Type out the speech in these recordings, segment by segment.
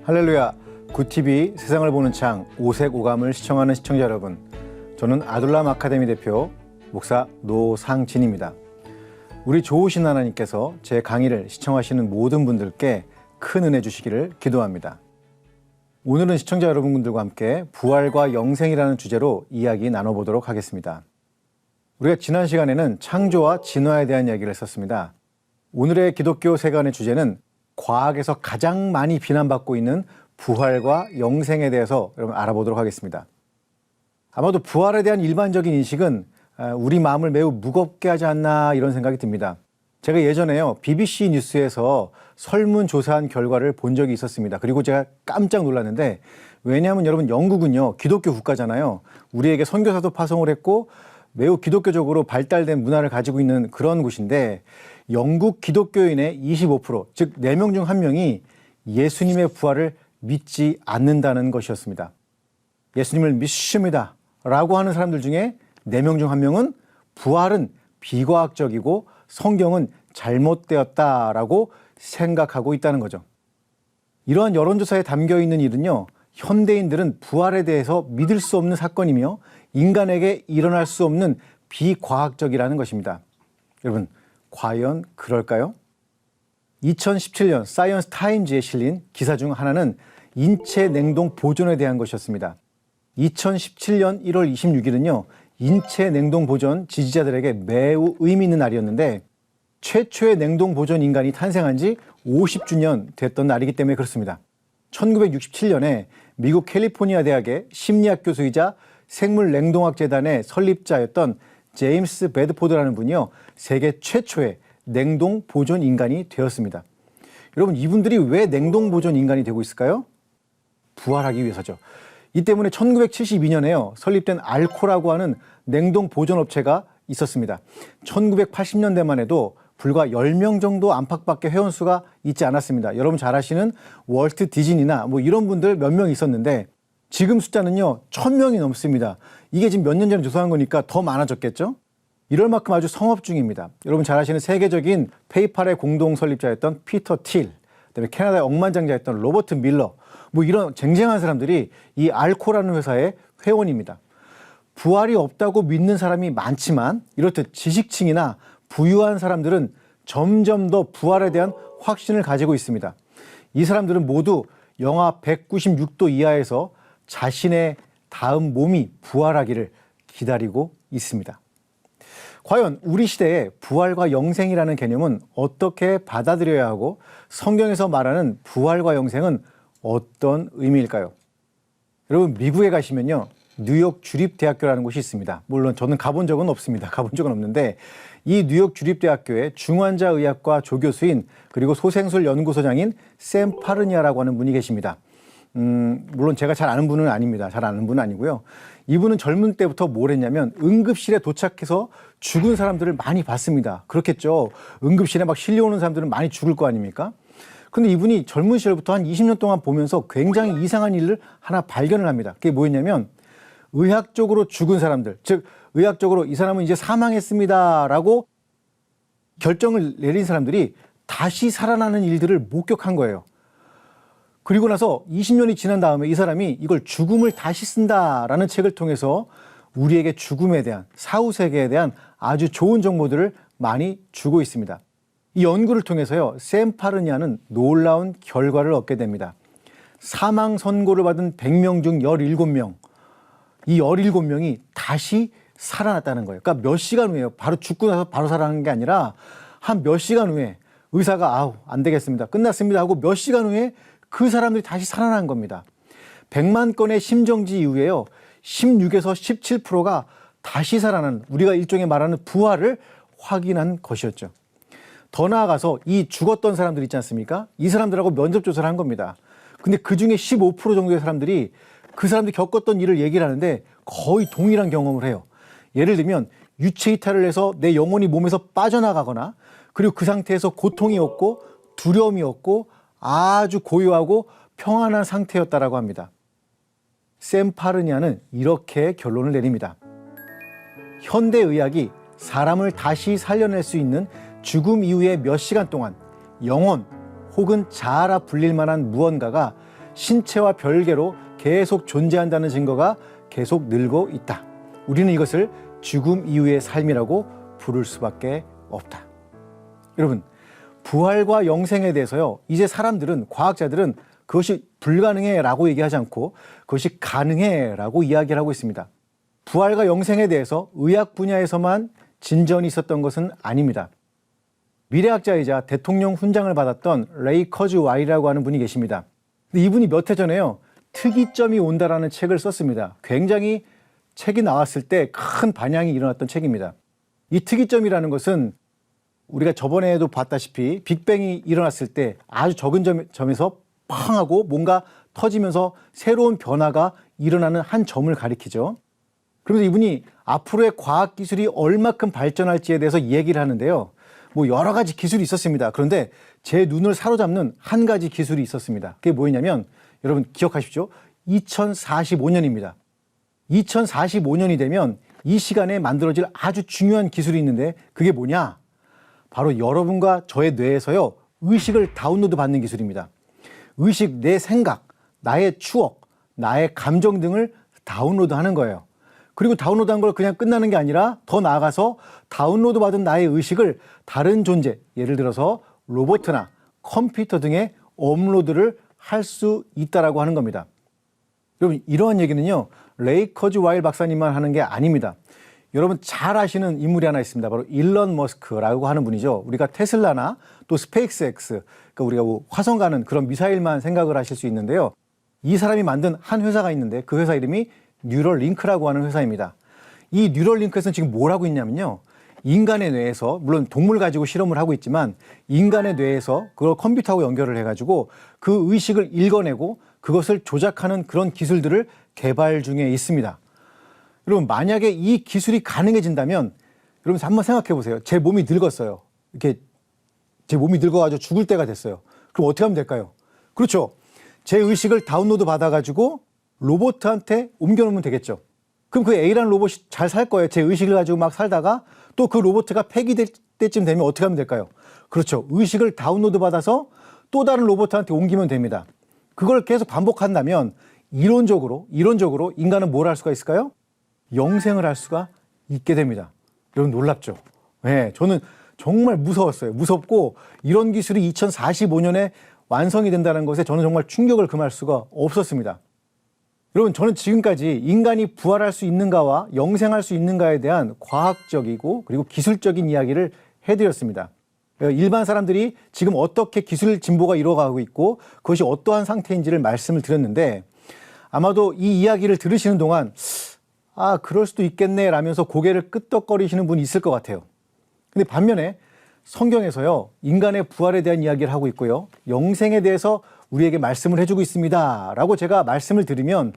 할렐루야, 굿TV 세상을 보는 창 오색 오감을 시청하는 시청자 여러분, 저는 아둘람 아카데미 대표 목사 노상진입니다. 우리 좋으신 하나님께서 제 강의를 시청하시는 모든 분들께 큰 은혜 주시기를 기도합니다. 오늘은 시청자 여러분들과 함께 부활과 영생이라는 주제로 이야기 나눠보도록 하겠습니다. 우리가 지난 시간에는 창조와 진화에 대한 이야기를 했었습니다. 오늘의 기독교 세간의 주제는 과학에서 가장 많이 비난받고 있는 부활과 영생에 대해서 여러분 알아보도록 하겠습니다. 아마도 부활에 대한 일반적인 인식은 우리 마음을 매우 무겁게 하지 않나 이런 생각이 듭니다. 제가 예전에요 BBC 뉴스에서 설문조사한 결과를 본 적이 있었습니다. 그리고 제가 깜짝 놀랐는데, 왜냐하면 여러분 영국은요 기독교 국가잖아요. 우리에게 선교사도 파송을 했고 매우 기독교적으로 발달된 문화를 가지고 있는 그런 곳인데, 영국 기독교인의 25%, 즉 4명 중 1명이 예수님의 부활을 믿지 않는다는 것이었습니다. 예수님을 믿습니다 라고 하는 사람들 중에 4명 중 1명은 부활은 비과학적이고 성경은 잘못되었다라고 생각하고 있다는 거죠. 이러한 여론조사에 담겨 있는 일은요, 현대인들은 부활에 대해서 믿을 수 없는 사건이며 인간에게 일어날 수 없는 비과학적이라는 것입니다. 여러분, 과연 그럴까요? 2017년 사이언스 타임즈에 실린 기사 중 하나는 인체 냉동 보존에 대한 것이었습니다. 2017년 1월 26일은요, 인체 냉동 보존 지지자들에게 매우 의미 있는 날이었는데, 최초의 냉동 보존 인간이 탄생한 지 50주년 됐던 날이기 때문에 그렇습니다. 1967년에 미국 캘리포니아 대학의 심리학 교수이자 생물 냉동학 재단의 설립자였던 제임스 베드포드라는 분이요, 세계 최초의 냉동 보존 인간이 되었습니다. 여러분, 이분들이 왜 냉동 보존 인간이 되고 있을까요? 부활하기 위해서죠. 이 때문에 1972년에요 설립된 알코라고 하는 냉동 보존 업체가 있었습니다. 1980년대만 해도 불과 10명 정도 안팎밖에 회원수가 있지 않았습니다. 여러분 잘 아시는 월트 디즈니나 이런 분들 몇 명 있었는데, 지금 숫자는요 1000명이 넘습니다. 이게 지금 몇 년 전에 조사한 거니까 더 많아졌겠죠? 이럴 만큼 아주 성업 중입니다. 여러분 잘 아시는 세계적인 페이팔의 공동 설립자였던 피터 틸, 그다음에 캐나다의 억만장자였던 로버트 밀러, 이런 쟁쟁한 사람들이 이 알코라는 회사의 회원입니다. 부활이 없다고 믿는 사람이 많지만, 이렇듯 지식층이나 부유한 사람들은 점점 더 부활에 대한 확신을 가지고 있습니다. 이 사람들은 모두 영하 196도 이하에서 자신의 다음 몸이 부활하기를 기다리고 있습니다. 과연 우리 시대에 부활과 영생이라는 개념은 어떻게 받아들여야 하고, 성경에서 말하는 부활과 영생은 어떤 의미일까요? 여러분, 미국에 가시면요 뉴욕 주립대학교라는 곳이 있습니다. 물론 저는 가본 적은 없습니다. 가본 적은 없는데, 이 뉴욕 주립대학교의 중환자의학과 조교수인 그리고 소생술 연구소장인 샘 파르니아라고 하는 분이 계십니다. 물론 제가 잘 아는 분은 아닙니다. 잘 아는 분은 아니고요. 이분은 젊은 때부터 뭘 했냐면 응급실에 도착해서 죽은 사람들을 많이 봤습니다. 그렇겠죠. 응급실에 막 실려오는 사람들은 많이 죽을 거 아닙니까? 근데 이분이 젊은 시절부터 한 20년 동안 보면서 굉장히 이상한 일을 하나 발견을 합니다. 그게 뭐였냐면, 의학적으로 죽은 사람들, 즉 의학적으로 이 사람은 이제 사망했습니다라고 결정을 내린 사람들이 다시 살아나는 일들을 목격한 거예요. 그리고 나서 20년이 지난 다음에 이 사람이 이걸 죽음을 다시 쓴다라는 책을 통해서 우리에게 죽음에 대한, 사후세계에 대한 아주 좋은 정보들을 많이 주고 있습니다. 이 연구를 통해서요 샘 파르니아는 놀라운 결과를 얻게 됩니다. 사망 선고를 받은 100명 중 17명, 이 17명이 다시 살아났다는 거예요. 그러니까 몇 시간 후에요. 바로 죽고 나서 바로 살아나는 게 아니라 한 몇 시간 후에 의사가 안 되겠습니다, 끝났습니다 하고 몇 시간 후에 그 사람들이 다시 살아난 겁니다. 100만 건의 심정지 이후에요 16에서 17%가 다시 살아나는, 우리가 일종의 말하는 부활을 확인한 것이었죠. 더 나아가서 이 죽었던 사람들 있지 않습니까? 이 사람들하고 면접 조사를 한 겁니다. 근데 그 중에 15% 정도의 사람들이 그 사람들이 겪었던 일을 얘기를 하는데 거의 동일한 경험을 해요. 예를 들면 유체 이탈을 해서 내 영혼이 몸에서 빠져나가거나, 그리고 그 상태에서 고통이 없고 두려움이 없고 아주 고요하고 평안한 상태였다라고 합니다. 샘 파르니아는 이렇게 결론을 내립니다. 현대의학이 사람을 다시 살려낼 수 있는 죽음 이후의 몇 시간 동안 영혼 혹은 자아라 불릴 만한 무언가가 신체와 별개로 계속 존재한다는 증거가 계속 늘고 있다. 우리는 이것을 죽음 이후의 삶이라고 부를 수밖에 없다. 여러분, 부활과 영생에 대해서요, 이제 사람들은, 과학자들은 그것이 불가능해라고 얘기하지 않고 그것이 가능해라고 이야기를 하고 있습니다. 부활과 영생에 대해서 의학 분야에서만 진전이 있었던 것은 아닙니다. 미래학자이자 대통령 훈장을 받았던 레이 커즈와이라고 하는 분이 계십니다. 근데 이분이 몇 해 전에요, 특이점이 온다라는 책을 썼습니다. 굉장히 책이 나왔을 때 큰 반향이 일어났던 책입니다. 이 특이점이라는 것은 우리가 저번에도 봤다시피 빅뱅이 일어났을 때 아주 적은 점에서 팡 하고 뭔가 터지면서 새로운 변화가 일어나는 한 점을 가리키죠. 그러면서 이분이 앞으로의 과학기술이 얼마큼 발전할지에 대해서 얘기를 하는데요. 뭐 여러 가지 기술이 있었습니다. 그런데 제 눈을 사로잡는 한 가지 기술이 있었습니다. 그게 뭐였냐면, 여러분 기억하십시오. 2045년입니다. 2045년이 되면 이 시간에 만들어질 아주 중요한 기술이 있는데 그게 뭐냐? 바로 여러분과 저의 뇌에서요, 의식을 다운로드 받는 기술입니다. 의식, 내 생각, 나의 추억, 나의 감정 등을 다운로드 하는 거예요. 그리고 다운로드한 걸 그냥 끝나는 게 아니라 더 나아가서 다운로드 받은 나의 의식을 다른 존재, 예를 들어서 로봇이나 컴퓨터 등에 업로드를 할 수 있다라고 하는 겁니다. 여러분, 이러한 얘기는요, 레이 커즈와일 박사님만 하는 게 아닙니다. 여러분 잘 아시는 인물이 하나 있습니다. 바로 일론 머스크라고 하는 분이죠. 우리가 테슬라나 또 스페이스X, 그러니까 우리가 뭐 화성 가는 그런 미사일만 생각을 하실 수 있는데요. 이 사람이 만든 한 회사가 있는데 그 회사 이름이 뉴럴링크라고 하는 회사입니다. 이 뉴럴링크에서는 지금 뭘 하고 있냐면요, 인간의 뇌에서, 물론 동물 가지고 실험을 하고 있지만 인간의 뇌에서 그걸 컴퓨터하고 연결을 해가지고 그 의식을 읽어내고 그것을 조작하는 그런 기술들을 개발 중에 있습니다. 여러분, 만약에 이 기술이 가능해진다면, 여러분 한번 생각해 보세요. 제 몸이 늙었어요. 이렇게 제 몸이 늙어가지고 죽을 때가 됐어요. 그럼 어떻게 하면 될까요? 그렇죠. 제 의식을 다운로드 받아가지고 로봇한테 옮겨놓으면 되겠죠. 그럼 그 A라는 로봇이 잘 살 거예요. 제 의식을 가지고 막 살다가 또 그 로봇가 폐기될 때쯤 되면 어떻게 하면 될까요? 그렇죠. 의식을 다운로드 받아서 또 다른 로봇한테 옮기면 됩니다. 그걸 계속 반복한다면 이론적으로 인간은 뭘 할 수가 있을까요? 영생을 할 수가 있게 됩니다. 여러분 놀랍죠? 네, 저는 정말 무서웠어요. 무섭고 이런 기술이 2045년에 완성이 된다는 것에 저는 정말 충격을 금할 수가 없었습니다. 여러분, 저는 지금까지 인간이 부활할 수 있는가와 영생할 수 있는가에 대한 과학적이고 그리고 기술적인 이야기를 해드렸습니다. 일반 사람들이 지금 어떻게 기술 진보가 이루어가고 있고 그것이 어떠한 상태인지를 말씀을 드렸는데, 아마도 이 이야기를 들으시는 동안 그럴 수도 있겠네 라면서 고개를 끄덕거리시는 분이 있을 것 같아요. 근데 반면에 성경에서요, 인간의 부활에 대한 이야기를 하고 있고요, 영생에 대해서 우리에게 말씀을 해주고 있습니다 라고 제가 말씀을 드리면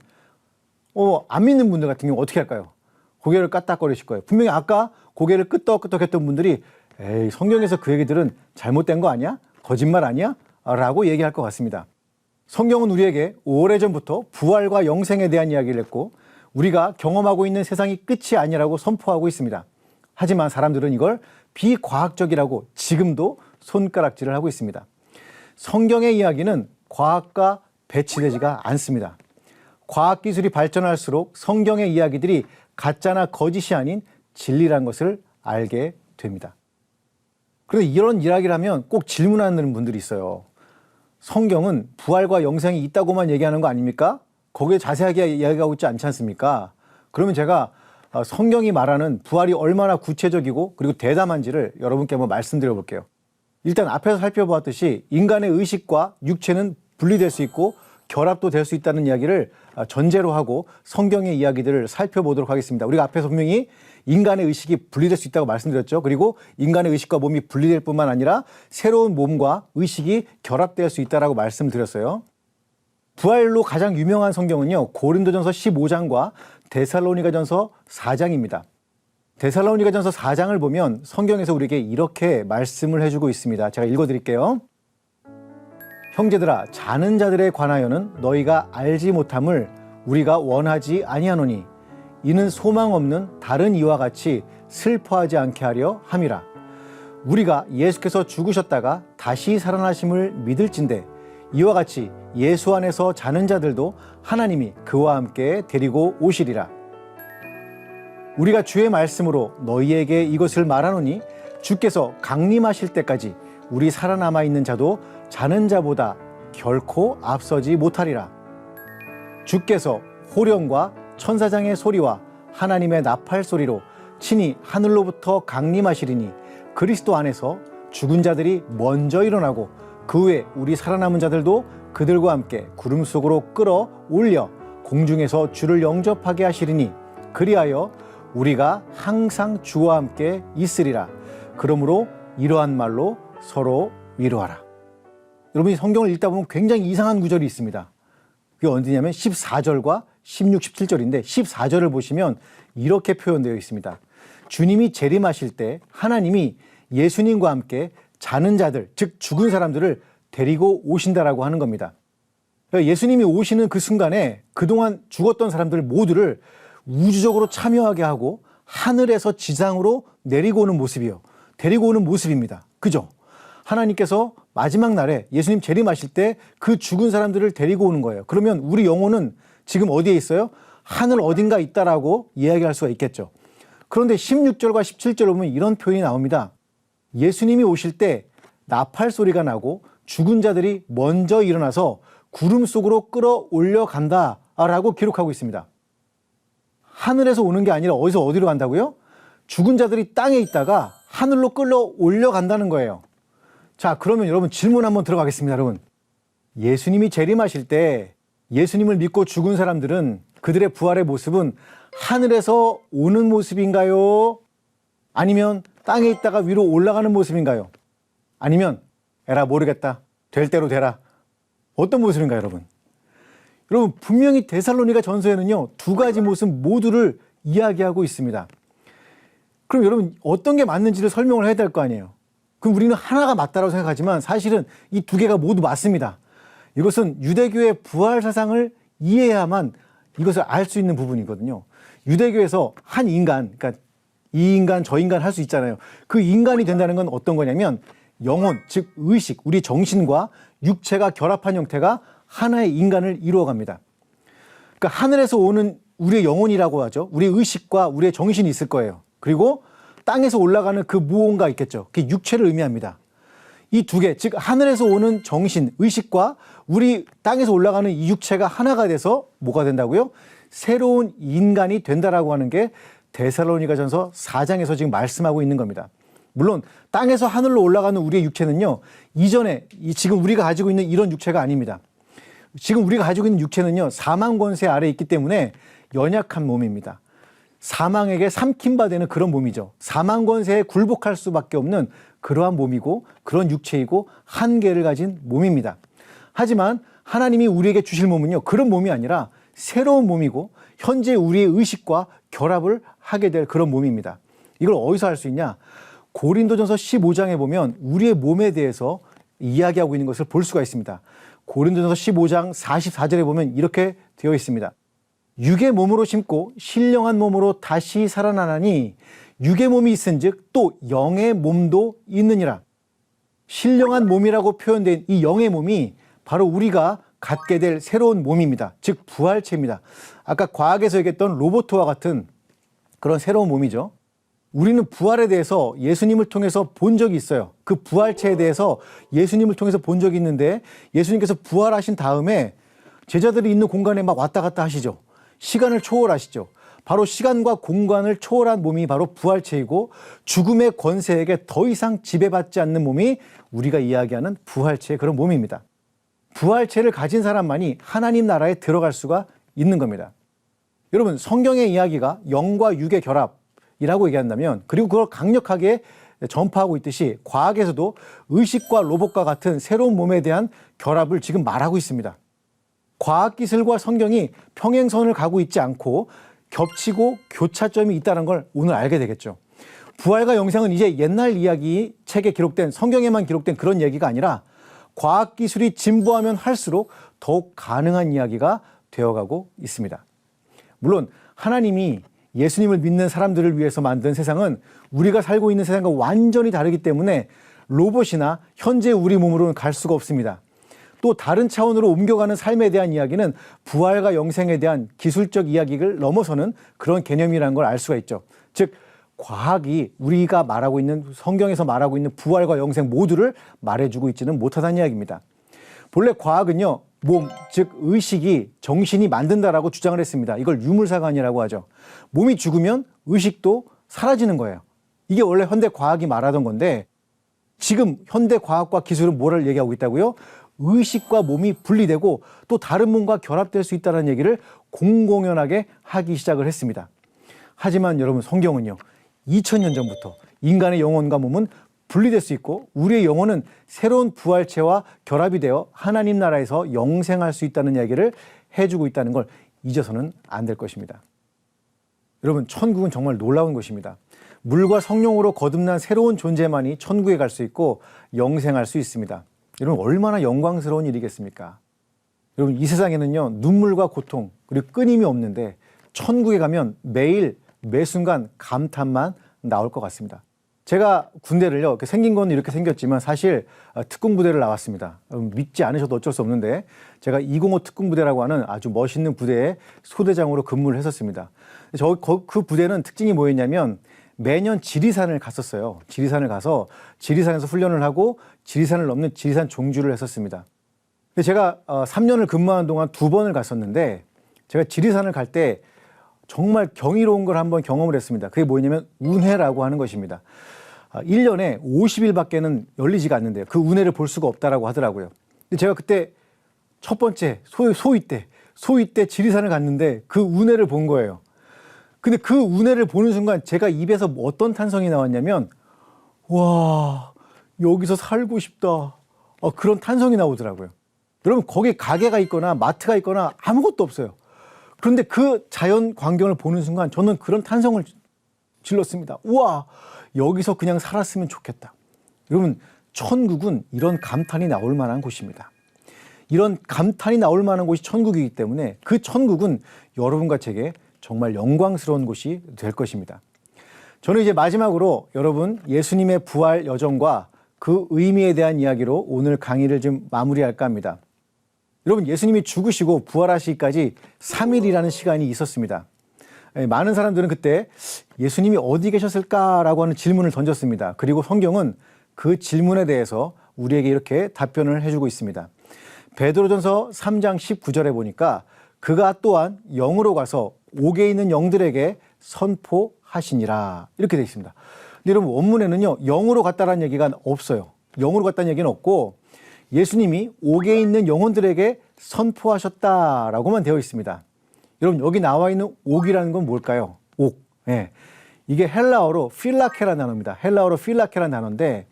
안 믿는 분들 같은 경우 어떻게 할까요? 고개를 까딱거리실 거예요. 분명히 아까 고개를 끄덕끄덕 했던 분들이 에이, 성경에서 그 얘기들은 잘못된 거 아니야? 거짓말 아니야? 라고 얘기할 것 같습니다. 성경은 우리에게 오래전부터 부활과 영생에 대한 이야기를 했고 우리가 경험하고 있는 세상이 끝이 아니라고 선포하고 있습니다. 하지만 사람들은 이걸 비과학적이라고 지금도 손가락질을 하고 있습니다. 성경의 이야기는 과학과 배치되지가 않습니다. 과학기술이 발전할수록 성경의 이야기들이 가짜나 거짓이 아닌 진리란 것을 알게 됩니다. 그런데 이런 이야기를 하면 꼭 질문하는 분들이 있어요. 성경은 부활과 영생이 있다고만 얘기하는 거 아닙니까? 거기에 자세하게 이야기하고 있지 않지 않습니까? 그러면 제가 성경이 말하는 부활이 얼마나 구체적이고 그리고 대담한지를 여러분께 한번 말씀드려 볼게요. 일단 앞에서 살펴보았듯이 인간의 의식과 육체는 분리될 수 있고 결합도 될 수 있다는 이야기를 전제로 하고 성경의 이야기들을 살펴보도록 하겠습니다. 우리가 앞에서 분명히 인간의 의식이 분리될 수 있다고 말씀드렸죠. 그리고 인간의 의식과 몸이 분리될 뿐만 아니라 새로운 몸과 의식이 결합될 수 있다고 말씀드렸어요. 부활로 가장 유명한 성경은요, 고린도전서 15장과 데살로니가전서 4장입니다. 데살로니가전서 4장을 보면 성경에서 우리에게 이렇게 말씀을 해주고 있습니다. 제가 읽어드릴게요. 형제들아, 자는 자들에 관하여는 너희가 알지 못함을 우리가 원하지 아니하노니 이는 소망 없는 다른 이와 같이 슬퍼하지 않게 하려 함이라. 우리가 예수께서 죽으셨다가 다시 살아나심을 믿을진대 이와 같이 예수 안에서 자는 자들도 하나님이 그와 함께 데리고 오시리라. 우리가 주의 말씀으로 너희에게 이것을 말하노니 주께서 강림하실 때까지 우리 살아남아 있는 자도 자는 자보다 결코 앞서지 못하리라. 주께서 호령과 천사장의 소리와 하나님의 나팔 소리로 친히 하늘로부터 강림하시리니 그리스도 안에서 죽은 자들이 먼저 일어나고 그 후에 우리 살아남은 자들도 그들과 함께 구름 속으로 끌어올려 공중에서 주를 영접하게 하시리니 그리하여 우리가 항상 주와 함께 있으리라. 그러므로 이러한 말로 서로 위로하라. 여러분이 성경을 읽다 보면 굉장히 이상한 구절이 있습니다. 그게 어디냐면 14절과 16, 17절인데 14절을 보시면 이렇게 표현되어 있습니다. 주님이 재림하실 때 하나님이 예수님과 함께 자는 자들, 즉 죽은 사람들을 데리고 오신다라고 하는 겁니다. 예수님이 오시는 그 순간에 그동안 죽었던 사람들 모두를 우주적으로 참여하게 하고 하늘에서 지상으로 내리고 오는 모습이요. 데리고 오는 모습입니다. 그죠? 하나님께서 마지막 날에 예수님 재림하실 때 그 죽은 사람들을 데리고 오는 거예요. 그러면 우리 영혼은 지금 어디에 있어요? 하늘 어딘가 있다라고 이야기할 수가 있겠죠. 그런데 16절과 17절을 보면 이런 표현이 나옵니다. 예수님이 오실 때 나팔 소리가 나고 죽은 자들이 먼저 일어나서 구름 속으로 끌어올려 간다라고 기록하고 있습니다. 하늘에서 오는 게 아니라 어디로 간다고요? 죽은 자들이 땅에 있다가 하늘로 끌어올려 간다는 거예요. 자, 그러면 여러분 질문 한번 들어가겠습니다. 여러분, 예수님이 재림하실 때 예수님을 믿고 죽은 사람들은 그들의 부활의 모습은 하늘에서 오는 모습인가요? 아니면 땅에 있다가 위로 올라가는 모습인가요? 아니면 에라 모르겠다, 될 대로 되라, 어떤 모습인가요, 여러분? 여러분, 분명히 데살로니가 전서에는요, 두 가지 모습 모두를 이야기하고 있습니다. 그럼 여러분, 어떤 게 맞는지를 설명을 해야 될 거 아니에요? 그럼 우리는 하나가 맞다고 생각하지만 사실은 이 두 개가 모두 맞습니다. 이것은 유대교의 부활 사상을 이해해야만 이것을 알 수 있는 부분이거든요. 유대교에서 한 인간, 그러니까 이 인간, 저 인간 할 수 있잖아요. 그 인간이 된다는 건 어떤 거냐면 영혼, 즉 의식, 우리 정신과 육체가 결합한 형태가 하나의 인간을 이루어갑니다. 그러니까 하늘에서 오는 우리의 영혼이라고 하죠. 우리의 의식과 우리의 정신이 있을 거예요. 그리고 땅에서 올라가는 그 무언가 있겠죠. 그게 육체를 의미합니다. 이 두 개, 즉 하늘에서 오는 정신, 의식과 우리 땅에서 올라가는 이 육체가 하나가 돼서 뭐가 된다고요? 새로운 인간이 된다라고 하는 게 데살로니가전서 4장에서 지금 말씀하고 있는 겁니다. 물론 땅에서 하늘로 올라가는 우리의 육체는요, 이전에 지금 우리가 가지고 있는 이런 육체가 아닙니다. 지금 우리가 가지고 있는 육체는요, 사망 권세 아래에 있기 때문에 연약한 몸입니다. 사망에게 삼킴바 되는 그런 몸이죠. 사망 권세에 굴복할 수밖에 없는 그러한 몸이고 그런 육체이고 한계를 가진 몸입니다. 하지만 하나님이 우리에게 주실 몸은요, 그런 몸이 아니라 새로운 몸이고 현재 우리의 의식과 결합을 하게 될 그런 몸입니다. 이걸 어디서 알 수 있냐? 고린도전서 15장에 보면 우리의 몸에 대해서 이야기하고 있는 것을 볼 수가 있습니다. 고린도전서 15장 44절에 보면 이렇게 되어 있습니다. 육의 몸으로 심고 신령한 몸으로 다시 살아나나니 육의 몸이 있은즉 또 영의 몸도 있느니라. 신령한 몸이라고 표현된 이 영의 몸이 바로 우리가 갖게 될 새로운 몸입니다. 즉 부활체입니다. 아까 과학에서 얘기했던 로봇과 같은 그런 새로운 몸이죠. 우리는 부활에 대해서 예수님을 통해서 본 적이 있어요. 그 부활체에 대해서 예수님을 통해서 본 적이 있는데 예수님께서 부활하신 다음에 제자들이 있는 공간에 막 왔다 갔다 하시죠. 시간을 초월하시죠. 바로 시간과 공간을 초월한 몸이 바로 부활체이고 죽음의 권세에게 더 이상 지배받지 않는 몸이 우리가 이야기하는 부활체의 그런 몸입니다. 부활체를 가진 사람만이 하나님 나라에 들어갈 수가 있는 겁니다. 여러분, 성경의 이야기가 영과 육의 결합이라고 얘기한다면, 그리고 그걸 강력하게 전파하고 있듯이 과학에서도 의식과 로봇과 같은 새로운 몸에 대한 결합을 지금 말하고 있습니다. 과학기술과 성경이 평행선을 가고 있지 않고 겹치고 교차점이 있다는 걸 오늘 알게 되겠죠. 부활과 영생은 이제 옛날 이야기 책에 기록된, 성경에만 기록된 그런 얘기가 아니라 과학기술이 진보하면 할수록 더욱 가능한 이야기가 되어가고 있습니다. 물론 하나님이 예수님을 믿는 사람들을 위해서 만든 세상은 우리가 살고 있는 세상과 완전히 다르기 때문에 로봇이나 현재 우리 몸으로는 갈 수가 없습니다. 또 다른 차원으로 옮겨가는 삶에 대한 이야기는 부활과 영생에 대한 기술적 이야기를 넘어서는 그런 개념이라는 걸 알 수가 있죠. 즉 과학이 우리가 말하고 있는 성경에서 말하고 있는 부활과 영생 모두를 말해주고 있지는 못하다는 이야기입니다. 본래 과학은요, 몸, 즉 의식이 정신이 만든다라고 주장을 했습니다. 이걸 유물사관이라고 하죠. 몸이 죽으면 의식도 사라지는 거예요. 이게 원래 현대 과학이 말하던 건데 지금 현대 과학과 기술은 뭐를 얘기하고 있다고요? 의식과 몸이 분리되고 또 다른 몸과 결합될 수 있다는 얘기를 공공연하게 하기 시작을 했습니다. 하지만 여러분 성경은요, 2000년 전부터 인간의 영혼과 몸은 분리될 수 있고 우리의 영혼은 새로운 부활체와 결합이 되어 하나님 나라에서 영생할 수 있다는 이야기를 해주고 있다는 걸 잊어서는 안 될 것입니다. 여러분 천국은 정말 놀라운 것입니다. 물과 성령으로 거듭난 새로운 존재만이 천국에 갈 수 있고 영생할 수 있습니다. 여러분 얼마나 영광스러운 일이겠습니까? 여러분 이 세상에는요 눈물과 고통 그리고 끊임이 없는데 천국에 가면 매일 매 순간 감탄만 나올 것 같습니다. 제가 군대를요 이렇게 생긴 건 이렇게 생겼지만 사실 특공부대를 나왔습니다. 믿지 않으셔도 어쩔 수 없는데 제가 205 특공부대라고 하는 아주 멋있는 부대의 소대장으로 근무를 했었습니다. 그 부대는 특징이 뭐였냐면 매년 지리산을 갔었어요. 지리산을 가서 지리산에서 훈련을 하고 지리산을 넘는 지리산 종주를 했었습니다. 근데 제가 3년을 근무하는 동안 2번을 갔었는데 제가 지리산을 갈 때 정말 경이로운 걸 한번 경험을 했습니다. 그게 뭐냐면 운해라고 하는 것입니다. 1년에 50일밖에는 열리지가 않는데요. 그 운해를 볼 수가 없다라고 하더라고요. 근데 제가 그때 첫 번째 소위 때 지리산을 갔는데 그 운해를 본 거예요. 근데 그 운해를 보는 순간 제가 입에서 어떤 탄성이 나왔냐면 와 여기서 살고 싶다 그런 탄성이 나오더라고요. 여러분 거기 가게가 있거나 마트가 있거나 아무것도 없어요. 그런데 그 자연 광경을 보는 순간 저는 그런 탄성을 질렀습니다. 우와 여기서 그냥 살았으면 좋겠다. 여러분 천국은 이런 감탄이 나올 만한 곳입니다. 이런 감탄이 나올 만한 곳이 천국이기 때문에 그 천국은 여러분과 제게 정말 영광스러운 곳이 될 것입니다. 저는 이제 마지막으로 여러분 예수님의 부활 여정과 그 의미에 대한 이야기로 오늘 강의를 좀 마무리할까 합니다. 여러분 예수님이 죽으시고 부활하시기까지 3일이라는 시간이 있었습니다. 많은 사람들은 그때 예수님이 어디 계셨을까라고 하는 질문을 던졌습니다. 그리고 성경은 그 질문에 대해서 우리에게 이렇게 답변을 해주고 있습니다. 베드로전서 3장 19절에 보니까 그가 또한 영으로 가서 옥에 있는 영들에게 선포하시니라 이렇게 되어 있습니다. 근데 여러분 원문에는요 영으로 갔다라는 얘기가 없어요. 영으로 갔다는 얘기는 없고 예수님이 옥에 있는 영혼들에게 선포하셨다라고만 되어 있습니다. 여러분 여기 나와 있는 옥이라는 건 뭘까요? 옥. 예. 이게 헬라어로 필라케라는 단어입니다. 헬라어로 필라케라는 단어인데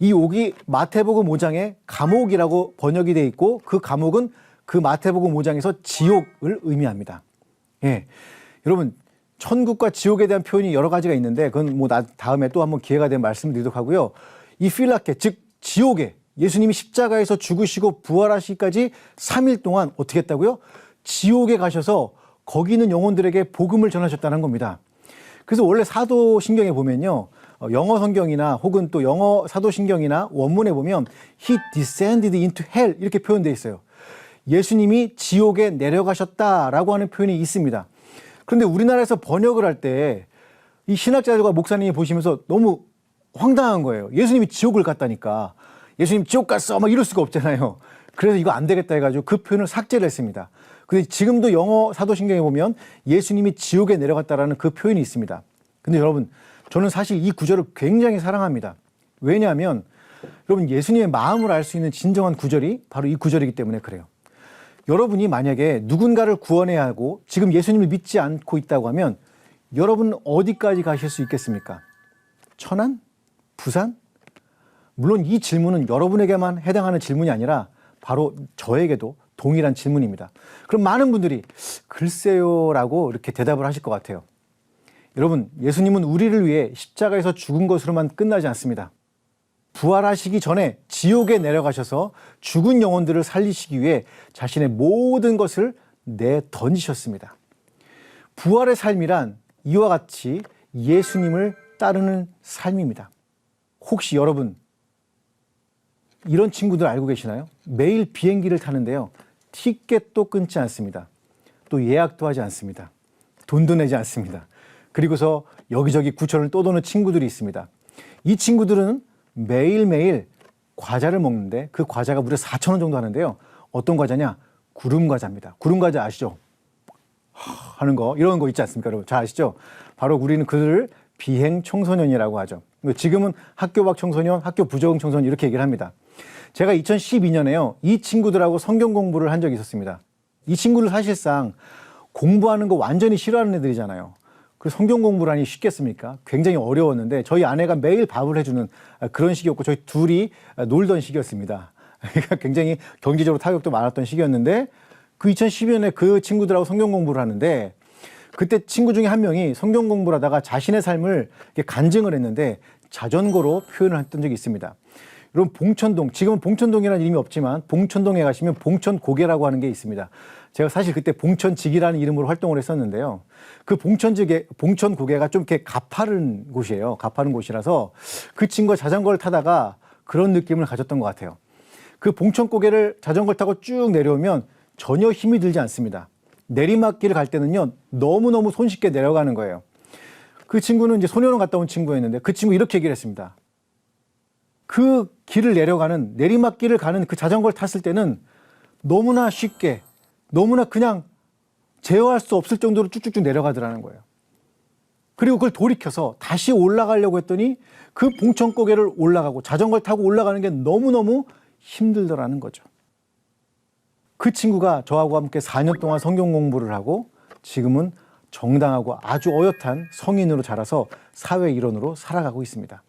이 옥이 마태복음 5장에 감옥이라고 번역이 되어 있고 그 감옥은 그 마태복음 5장에서 지옥을 의미합니다. 예. 여러분 천국과 지옥에 대한 표현이 여러 가지가 있는데 그건 뭐 다음에 또 한번 기회가 되면 말씀드리도록 하고요. 이 필라케 즉 지옥에 예수님이 십자가에서 죽으시고 부활하시기까지 3일 동안 어떻게 했다고요? 지옥에 가셔서 거기 있는 영혼들에게 복음을 전하셨다는 겁니다. 그래서 원래 사도신경에 보면요. 영어 성경이나 혹은 또 영어 사도신경이나 원문에 보면 He descended into hell 이렇게 표현되어 있어요. 예수님이 지옥에 내려가셨다라고 하는 표현이 있습니다. 그런데 우리나라에서 번역을 할 때 이 신학자들과 목사님이 보시면서 너무 황당한 거예요. 예수님이 지옥을 갔다니까. 예수님 지옥 갔어 막 이럴 수가 없잖아요. 그래서 이거 안 되겠다 해가지고 그 표현을 삭제를 했습니다. 근데 지금도 영어 사도신경에 보면 예수님이 지옥에 내려갔다라는 그 표현이 있습니다. 근데 여러분 저는 사실 이 구절을 굉장히 사랑합니다. 왜냐하면 여러분 예수님의 마음을 알 수 있는 진정한 구절이 바로 이 구절이기 때문에 그래요. 여러분이 만약에 누군가를 구원해야 하고 지금 예수님을 믿지 않고 있다고 하면 여러분은 어디까지 가실 수 있겠습니까? 천안? 부산? 물론 이 질문은 여러분에게만 해당하는 질문이 아니라 바로 저에게도 동일한 질문입니다. 그럼 많은 분들이 글쎄요라고 이렇게 대답을 하실 것 같아요. 여러분 예수님은 우리를 위해 십자가에서 죽은 것으로만 끝나지 않습니다. 부활하시기 전에 지옥에 내려가셔서 죽은 영혼들을 살리시기 위해 자신의 모든 것을 내던지셨습니다. 부활의 삶이란 이와 같이 예수님을 따르는 삶입니다. 혹시 여러분 이런 친구들 알고 계시나요? 매일 비행기를 타는데요. 티켓도 끊지 않습니다. 또 예약도 하지 않습니다. 돈도 내지 않습니다. 그리고서 여기저기 구천을 또 도는 친구들이 있습니다. 이 친구들은 매일매일 과자를 먹는데 그 과자가 무려 4,000원 정도 하는데요. 어떤 과자냐? 구름 과자입니다. 구름 과자 아시죠? 하는 거, 이런 거 있지 않습니까, 여러분? 잘 아시죠? 바로 우리는 그들을 비행 청소년이라고 하죠. 지금은 학교 밖 청소년, 학교 부적응 청소년 이렇게 얘기를 합니다. 제가 2012년에요. 이 친구들하고 성경 공부를 한 적이 있었습니다. 이 친구들 사실상 공부하는 거 완전히 싫어하는 애들이잖아요. 그래서 성경 공부를 하니 쉽겠습니까? 굉장히 어려웠는데 저희 아내가 매일 밥을 해주는 그런 시기였고 저희 둘이 놀던 시기였습니다. 그러니까 굉장히 경제적으로 타격도 많았던 시기였는데 그 2012년에 그 친구들하고 성경 공부를 하는데 그때 친구 중에 한 명이 성경 공부를 하다가 자신의 삶을 간증을 했는데 자전거로 표현을 했던 적이 있습니다. 여러분 봉천동, 지금은 봉천동이라는 이름이 없지만 봉천동에 가시면 봉천고개라고 하는 게 있습니다. 제가 사실 그때 봉천직이라는 이름으로 활동을 했었는데요. 그 봉천고개가 좀 이렇게 가파른 곳이에요. 가파른 곳이라서 그 친구가 자전거를 타다가 그런 느낌을 가졌던 것 같아요. 그 봉천고개를 자전거를 타고 쭉 내려오면 전혀 힘이 들지 않습니다. 내리막길을 갈 때는요, 너무너무 손쉽게 내려가는 거예요. 그 친구는 이제 소년원 갔다 온 친구였는데 그 친구 이렇게 얘기를 했습니다. 그 길을 내려가는, 내리막길을 가는 그 자전거를 탔을 때는 너무나 쉽게, 너무나 그냥 제어할 수 없을 정도로 쭉쭉쭉 내려가더라는 거예요. 그리고 그걸 돌이켜서 다시 올라가려고 했더니 그 봉천고개를 올라가고 자전거를 타고 올라가는 게 너무너무 힘들더라는 거죠. 그 친구가 저하고 함께 4년 동안 성경 공부를 하고 지금은 정당하고 아주 어엿한 성인으로 자라서 사회 일원으로 살아가고 있습니다.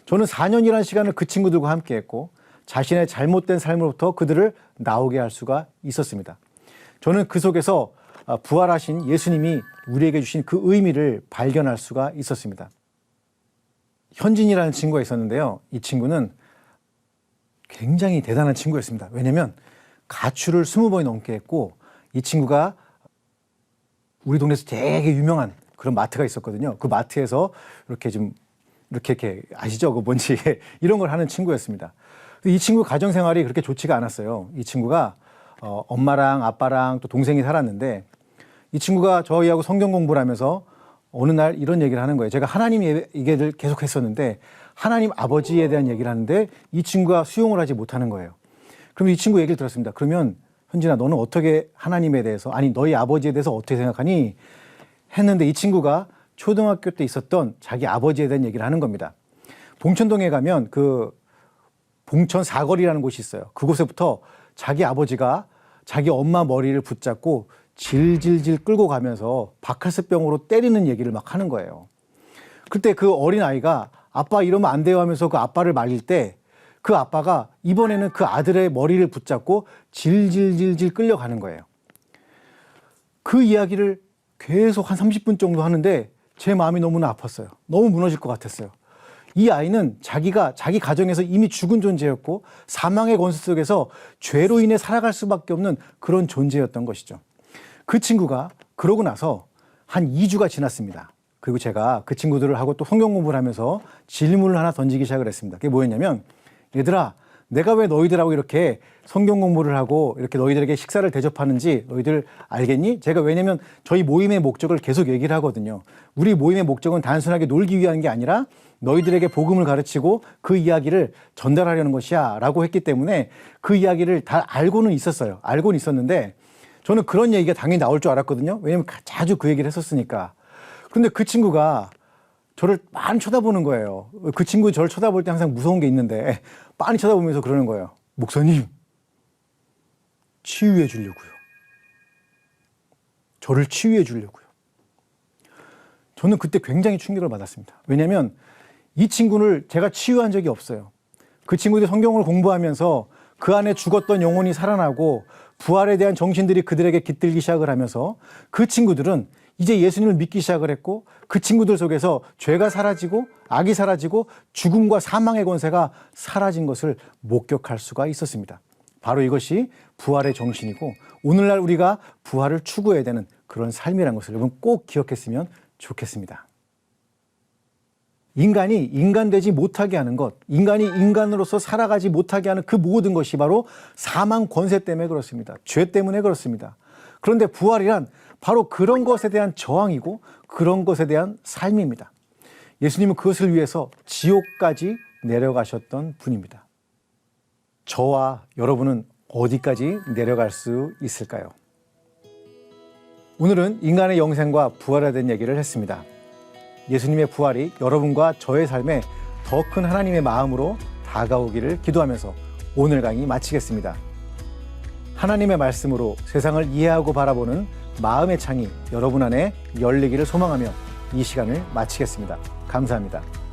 저는 4년이라는 시간을 그 친구들과 함께 했고 자신의 잘못된 삶으로부터 그들을 나오게 할 수가 있었습니다. 저는 그 속에서 부활하신 예수님이 우리에게 주신 그 의미를 발견할 수가 있었습니다. 현진이라는 친구가 있었는데요. 이 친구는 굉장히 대단한 친구였습니다. 왜냐하면 가출을 20번이 넘게 했고 이 친구가 우리 동네에서 되게 유명한 그런 마트가 있었거든요. 그 마트에서 이렇게 아시죠? 그 뭔지 이런 걸 하는 친구였습니다. 이 친구 가정 생활이 그렇게 좋지가 않았어요. 이 친구가 엄마랑 아빠랑 또 동생이 살았는데 이 친구가 저희하고 성경 공부를 하면서 어느 날 이런 얘기를 하는 거예요. 제가 하나님 얘기를 계속 했었는데 하나님 아버지에 대한 얘기를 하는데 이 친구가 수용을 하지 못하는 거예요. 그럼 이 친구 얘기를 들었습니다. 그러면 현진아, 너는 어떻게 하나님에 대해서, 아니 너희 아버지에 대해서 어떻게 생각하니? 했는데 이 친구가 초등학교 때 있었던 자기 아버지에 대한 얘기를 하는 겁니다. 봉천동에 가면 그 봉천 사거리라는 곳이 있어요. 그곳에부터 자기 아버지가 자기 엄마 머리를 붙잡고 질질질 끌고 가면서 바카스병으로 때리는 얘기를 막 하는 거예요. 그때 그 어린 아이가 아빠 이러면 안 돼요 하면서 그 아빠를 말릴 때 그 아빠가 이번에는 그 아들의 머리를 붙잡고 질질질질 끌려가는 거예요. 그 이야기를 계속 한 30분 정도 하는데 제 마음이 너무나 아팠어요. 너무 무너질 것 같았어요. 이 아이는 자기가 자기 가정에서 이미 죽은 존재였고 사망의 권세 속에서 죄로 인해 살아갈 수밖에 없는 그런 존재였던 것이죠. 그 친구가 그러고 나서 한 2주가 지났습니다. 그리고 제가 그 친구들을 하고 또 성경 공부를 하면서 질문을 하나 던지기 시작을 했습니다. 그게 뭐였냐면, 얘들아, 내가 왜 너희들하고 이렇게 성경 공부를 하고 이렇게 너희들에게 식사를 대접하는지 너희들 알겠니? 제가 왜냐면 저희 모임의 목적을 계속 얘기를 하거든요. 우리 모임의 목적은 단순하게 놀기 위한 게 아니라 너희들에게 복음을 가르치고 그 이야기를 전달하려는 것이야 라고 했기 때문에 그 이야기를 다 알고는 있었어요. 알고는 있었는데 저는 그런 얘기가 당연히 나올 줄 알았거든요. 왜냐면 자주 그 얘기를 했었으니까. 근데 그 친구가 저를 많이 쳐다보는 거예요. 그 친구 저를 쳐다볼 때 항상 무서운 게 있는데 빤히 쳐다보면서 그러는 거예요. 목사님, 치유해 주려고요. 저를 치유해 주려고요. 저는 그때 굉장히 충격을 받았습니다. 왜냐하면 이 친구를 제가 치유한 적이 없어요. 그 친구들이 성경을 공부하면서 그 안에 죽었던 영혼이 살아나고 부활에 대한 정신들이 그들에게 깃들기 시작을 하면서 그 친구들은 이제 예수님을 믿기 시작을 했고 그 친구들 속에서 죄가 사라지고 악이 사라지고 죽음과 사망의 권세가 사라진 것을 목격할 수가 있었습니다. 바로 이것이 부활의 정신이고 오늘날 우리가 부활을 추구해야 되는 그런 삶이라는 것을 여러분 꼭 기억했으면 좋겠습니다. 인간이 인간되지 못하게 하는 것, 인간이 인간으로서 살아가지 못하게 하는 그 모든 것이 바로 사망 권세 때문에 그렇습니다. 죄 때문에 그렇습니다. 그런데 부활이란 바로 그런 것에 대한 저항이고 그런 것에 대한 삶입니다. 예수님은 그것을 위해서 지옥까지 내려가셨던 분입니다. 저와 여러분은 어디까지 내려갈 수 있을까요? 오늘은 인간의 영생과 부활에 대한 얘기를 했습니다. 예수님의 부활이 여러분과 저의 삶에 더 큰 하나님의 마음으로 다가오기를 기도하면서 오늘 강의 마치겠습니다. 하나님의 말씀으로 세상을 이해하고 바라보는 마음의 창이 여러분 안에 열리기를 소망하며 이 시간을 마치겠습니다. 감사합니다.